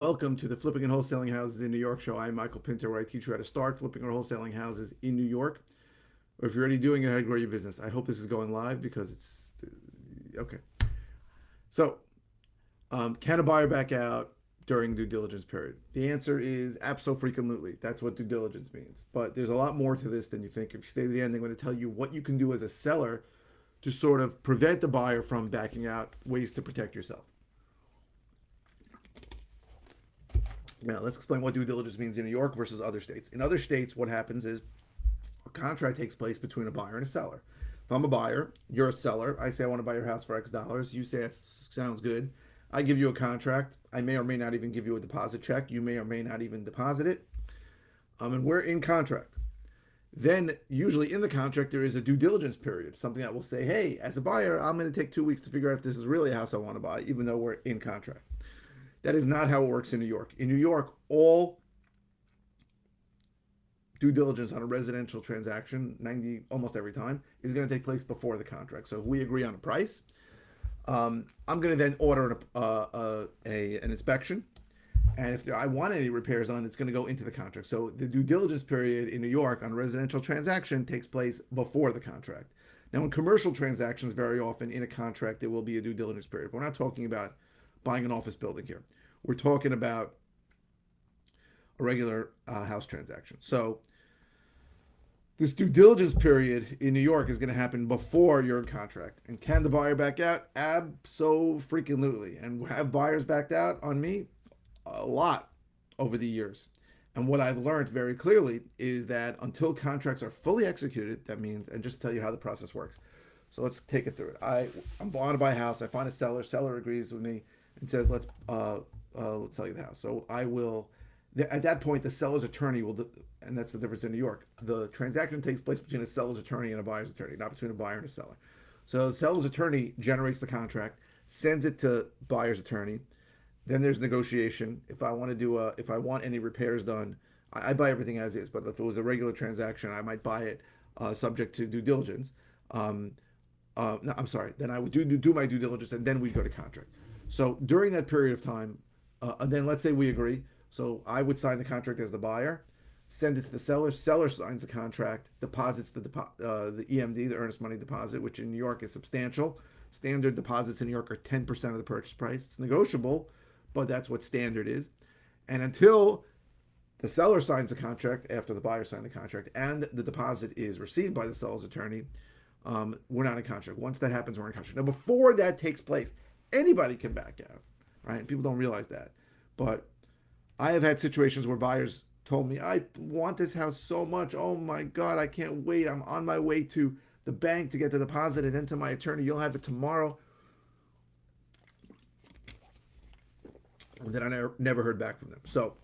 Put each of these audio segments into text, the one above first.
Welcome to the Flipping and Wholesaling Houses in New York show. I'm Michael Pinter, where I teach you how to start flipping or wholesaling houses in New York, or if you're already doing it, how to grow your business. I hope this is going live because it's okay. So, can a buyer back out during due diligence period? The answer is absolutely. That's what due diligence means. But there's a lot more to this than you think. If you stay to the end, I'm going to tell you what you can do as a seller to sort of prevent the buyer from backing out, ways to protect yourself. Now, let's explain what due diligence means in New York versus other states. In other states, what happens is a contract takes place between a buyer and a seller. If I'm a buyer, you're a seller. I say I want to buy your house for X dollars. You say that sounds good. I give you a contract. I may or may not even give you a deposit check. You may or may not even deposit it. And we're in contract. Then, usually in the contract, there is a due diligence period, something that will say, hey, as a buyer, I'm going to take 2 weeks to figure out if this is really a house I want to buy, even though we're in contract. That is not how it works in New York. In New York, all due diligence on a residential transaction, almost every time, is going to take place before the contract. So if we agree on a price, I'm going to then order an inspection. And if I want any repairs on, it's going to go into the contract. So the due diligence period in New York on a residential transaction takes place before the contract. Now, in commercial transactions, very often in a contract, there will be a due diligence period. But we're not talking about buying an office building here. We're talking about a regular house transaction. So this due diligence period in New York is going to happen before you're in contract. And can the buyer back out? Abso-freaking-lutely. And have buyers backed out on me? A lot over the years. And what I've learned very clearly is that until contracts are fully executed, that means, and just to tell you how the process works. So let's take it through it. I'm going to buy a house. I find a seller. Seller agrees with me and says, let's sell you the house. So I will, at that point, the seller's attorney will, and that's the difference in New York. The transaction takes place between a seller's attorney and a buyer's attorney, not between a buyer and a seller. So the seller's attorney generates the contract, sends it to buyer's attorney. Then there's negotiation. If I want any repairs done, I buy everything as is. But if it was a regular transaction, I might buy it subject to due diligence. No, I'm sorry. Then I would do my due diligence, and then we go to contract. So during that period of time, and then let's say we agree. So I would sign the contract as the buyer, send it to the seller. Seller signs the contract, deposits the EMD, the earnest money deposit, which in New York is substantial. Standard deposits in New York are 10% of the purchase price. It's negotiable, but that's what standard is. And until the seller signs the contract, after the buyer signed the contract, and the deposit is received by the seller's attorney, we're not in contract. Once that happens, we're in contract. Now, before that takes place, anybody can back out, right? People don't realize that. But I have had situations where buyers told me, I want this house so much. Oh my God, I can't wait. I'm on my way to the bank to get the deposit and then to my attorney. You'll have it tomorrow. And then I never heard back from them. So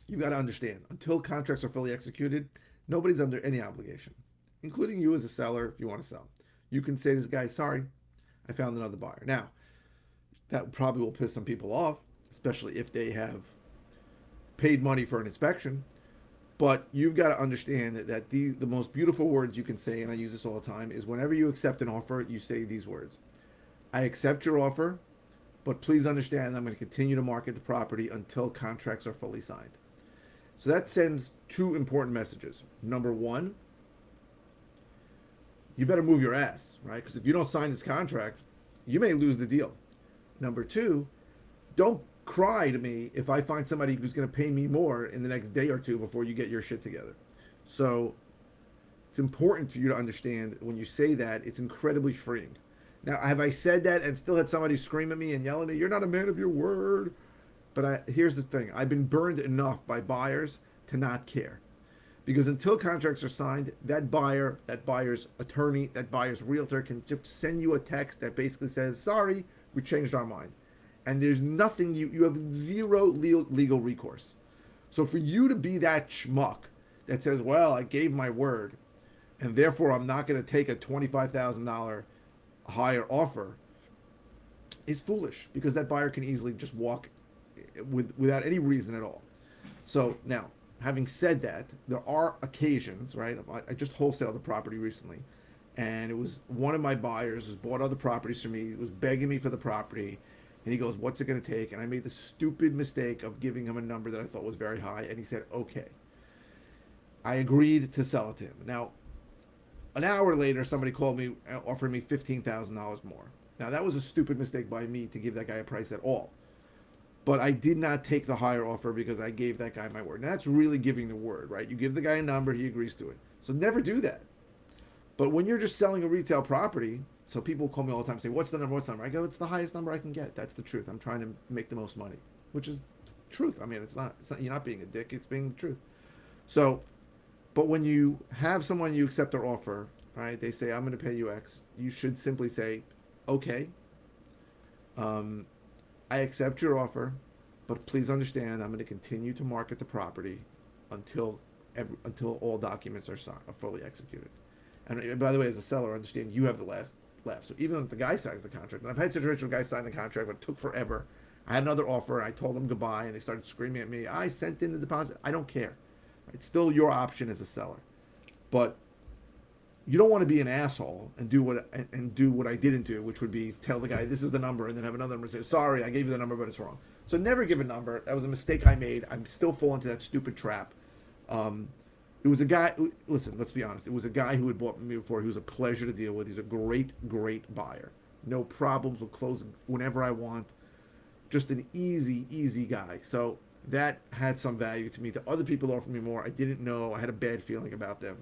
you got to understand, until contracts are fully executed, nobody's under any obligation, including you as a seller if you want to sell. You can say to this guy, sorry, I found another buyer. Now, that probably will piss some people off, especially if they have paid money for an inspection. But you've got to understand that the most beautiful words you can say, and I use this all the time, is whenever you accept an offer, you say these words. I accept your offer, but please understand I'm going to continue to market the property until contracts are fully signed. So that sends two important messages. Number one, you better move your ass, right? Because if you don't sign this contract, you may lose the deal. Number two, don't cry to me if I find somebody who's going to pay me more in the next day or two before you get your shit together. So it's important for you to understand when you say that, it's incredibly freeing. Now, have I said that and still had somebody scream at me and yell at me, you're not a man of your word? But here's the thing. I've been burned enough by buyers to not care. Because until contracts are signed, that buyer, that buyer's attorney, that buyer's realtor can just send you a text that basically says, sorry, we changed our mind. And there's nothing, you have zero legal recourse. So for you to be that schmuck that says, well, I gave my word, and therefore I'm not going to take a $25,000 higher offer, is foolish, because that buyer can easily just walk without any reason at all. So now, having said that, there are occasions, right? I just wholesaled the property recently, and it was one of my buyers who's bought other properties from me, was begging me for the property, And he goes, what's it going to take? And I made the stupid mistake of giving him a number that I thought was very high. And he said, okay. I agreed to sell it to him. Now, an hour later, somebody called me, offering me $15,000 more. Now, that was a stupid mistake by me to give that guy a price at all. But I did not take the higher offer because I gave that guy my word. Now, that's really giving the word, right? You give the guy a number, he agrees to it. So never do that. But when you're just selling a retail property, so people call me all the time and say, what's the number, what's the number? I go, it's the highest number I can get. That's the truth. I'm trying to make the most money, which is truth. I mean, it's not, you're not being a dick, it's being the truth. So, but when you have someone, you accept their offer, right? They say, I'm going to pay you X. You should simply say, okay, I accept your offer, but please understand, I'm going to continue to market the property until all documents are signed, are fully executed. And by the way, as a seller, understand you have the last laugh. So even if the guy signs the contract, and I've had situations where guys signed the contract, but it took forever. I had another offer, and I told them goodbye, and they started screaming at me. I sent in the deposit. I don't care. It's still your option as a seller, but you don't want to be an asshole and do what I didn't do, which would be tell the guy this is the number, and then have another number and say, sorry, I gave you the number, but it's wrong. So never give a number. That was a mistake I made. I'm still falling into that stupid trap. It was a guy. Listen, let's be honest. It was a guy who had bought me before. He was a pleasure to deal with. He's a great, great buyer. No problems. Will close whenever I want. Just an easy guy. So that had some value to me. The other people offered me more. I didn't know. I had a bad feeling about them.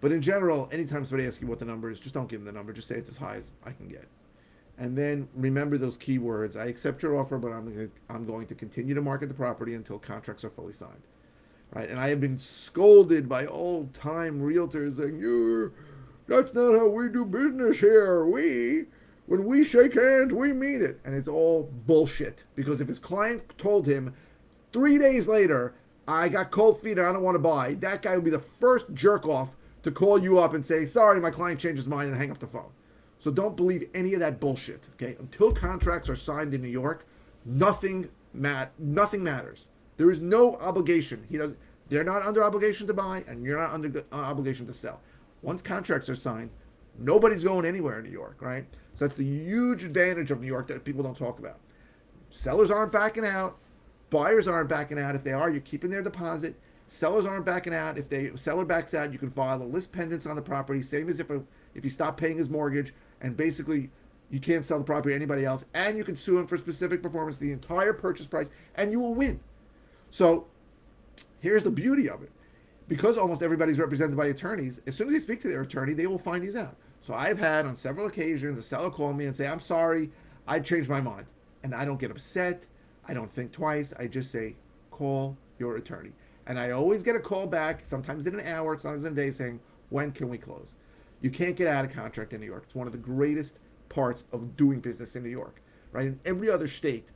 But in general, anytime somebody asks you what the number is, just don't give them the number. Just say it's as high as I can get. And then remember those key words. I accept your offer, but I'm going to continue to market the property until contracts are fully signed. Right? And I have been scolded by old-time realtors saying, that's not how we do business here. When we shake hands, we mean it. And it's all bullshit. Because if his client told him 3 days later, I got cold feet and I don't want to buy, that guy would be the first jerk off to call you up and say, sorry, my client changed his mind, and hang up the phone. So don't believe any of that bullshit, okay? Until contracts are signed in New York, nothing matters. There is no obligation. They're not under obligation to buy, and you're not under obligation to sell. Once contracts are signed, nobody's going anywhere in New York, right? So that's the huge advantage of New York that people don't talk about. Sellers aren't backing out. Buyers aren't backing out. If they are, you're keeping their deposit. Sellers aren't backing out. If the seller backs out, you can file a list pendants on the property, same as if you stop paying his mortgage, and basically you can't sell the property to anybody else, and you can sue him for specific performance, the entire purchase price, and you will win. So here's the beauty of it. Because almost everybody's represented by attorneys, as soon as they speak to their attorney, they will find these out. So I've had on several occasions a seller call me and say, I'm sorry, I changed my mind. And I don't get upset. I don't think twice. I just say, call your attorney. And I always get a call back, sometimes in an hour, sometimes in a day, saying, when can we close? You can't get out of contract in New York. It's one of the greatest parts of doing business in New York, right? In every other state,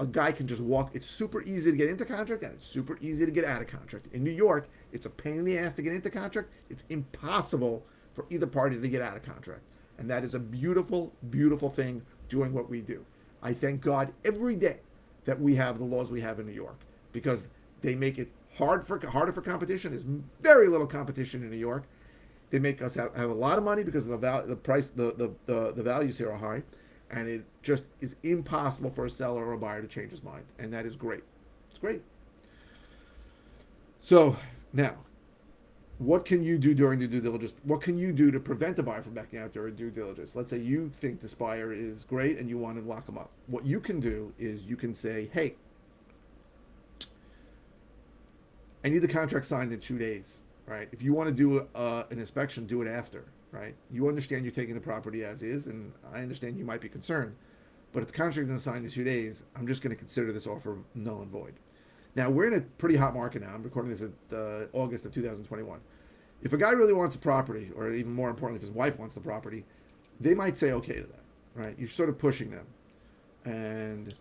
a guy can just walk. It's super easy to get into contract, and it's super easy to get out of contract. In New York, it's a pain in the ass to get into contract. It's impossible for either party to get out of contract. And that is a beautiful, beautiful thing doing what we do. I thank God every day that we have the laws we have in New York, because they make it harder for competition. There's very little competition in New York. They make us have a lot of money because of the values here are high, and it just is impossible for a seller or a buyer to change his mind, and that is great. It's great. So now, what can you do during the due diligence? What can you do to prevent the buyer from backing out during due diligence? Let's say you think this buyer is great and you want to lock them up. What you can do is you can say, hey, I need the contract signed in 2 days, right? If you want to do an inspection, do it after, right? You understand you're taking the property as is, and I understand you might be concerned. But if the contract isn't signed in 2 days, I'm just going to consider this offer null and void. Now, we're in a pretty hot market now. I'm recording this at August of 2021. If a guy really wants a property, or even more importantly, if his wife wants the property, they might say okay to that, right? You're sort of pushing them. And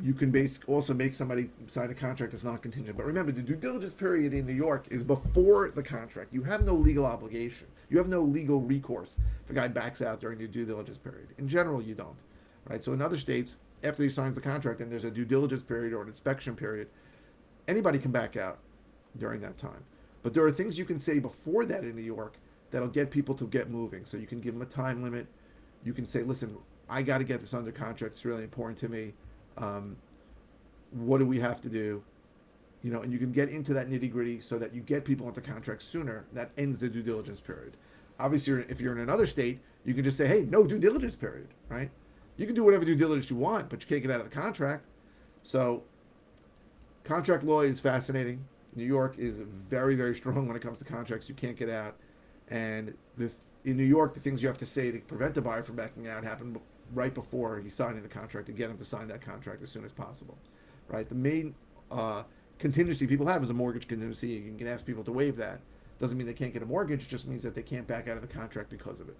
you can also make somebody sign a contract that's not contingent. But remember, the due diligence period in New York is before the contract. You have no legal obligation. You have no legal recourse if a guy backs out during the due diligence period. In general, you don't, right? So in other states, after he signs the contract and there's a due diligence period or an inspection period, anybody can back out during that time. But there are things you can say before that in New York that'll get people to get moving. So you can give them a time limit. You can say, listen, I got to get this under contract. It's really important to me. What do we have to do? And you can get into that nitty gritty so that you get people into contracts sooner. That ends the due diligence period. Obviously, if you're in another state, you can just say, hey, no due diligence period, right? You can do whatever due diligence you want, but you can't get out of the contract. So contract law is fascinating. New York is very, very strong when it comes to contracts. You can't get out. And in New York, the things you have to say to prevent the buyer from backing out happen right before he's signing the contract to get him to sign that contract as soon as possible, right? The main contingency people have is a mortgage contingency. You can ask people to waive that. Doesn't mean they can't get a mortgage. It just means that they can't back out of the contract because of it.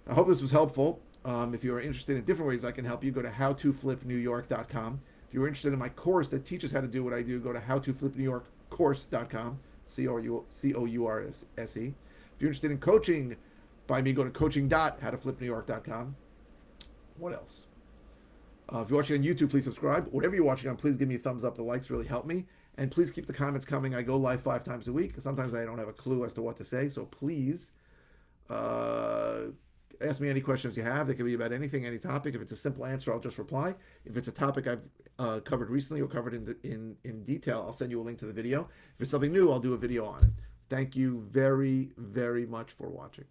I hope this was helpful. If you are interested in different ways I can help you, go to howtoflipnewyork.com. If you're interested in my course that teaches how to do what I do, go to howtoflipnewyorkcourse.com, COURSE. If you're interested in coaching by me, go to coaching.howtoflipnewyork.com. What else? If you're watching on YouTube, please subscribe. Whatever you're watching on, please give me a thumbs up. The likes really help me. And please keep the comments coming. I go live 5 times a week. Sometimes I don't have a clue as to what to say. So please ask me any questions you have. They can be about anything, any topic. If it's a simple answer, I'll just reply. If it's a topic I've covered recently or covered in detail, I'll send you a link to the video. If it's something new, I'll do a video on it. Thank you very, very much for watching.